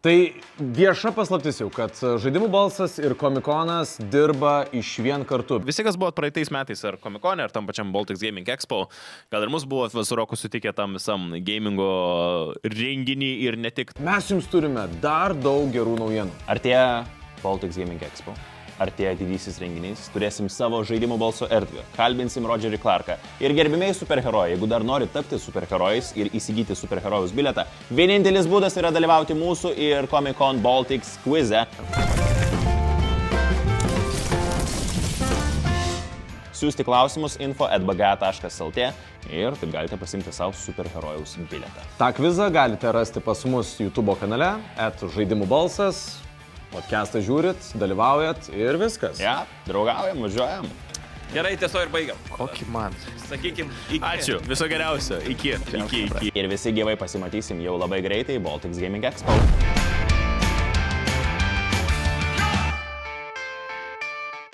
Tai vieša paslaptis jau, kad Žaidimų balsas ir Komikonas dirba išvien kartu. Visi, kas buvo praeitais metais ar Komikone, ar tam pačiam Baltics Gaming Expo, gal ir mus buvo su Roku sutikę tam visam gamingo renginį ir ne tik. Mes jums turime dar daug gerų naujienų. Artėja Baltics Gaming Expo. Artėja didysis renginys, turėsim savo Žaidimų balso erdvę, kalbinsim Rogerį Clarką. Ir gerbimiai superherojai, jeigu dar nori tapti superherojais ir įsigyti superherojus bilietą, vienintelis būdas yra dalyvauti mūsų ir Comic-Con Baltics quize. Siųsti klausimus info@bga.lt ir taip galite pasimti savo superherojaus bilietą. Ta kvizą galite rasti pas mus YouTube kanale, @Žaidimų balsas. Podcastą žiūrit, dalyvaujat ir viskas. Ja, draugaujam, važiuojam. Gerai, tiesiog ir baigiam. Kokį man. Sakykim, iki. Ačiū, viso geriausio. Iki. Ir visi gyvai pasimatysim jau labai greitai Baltics Gaming Expo.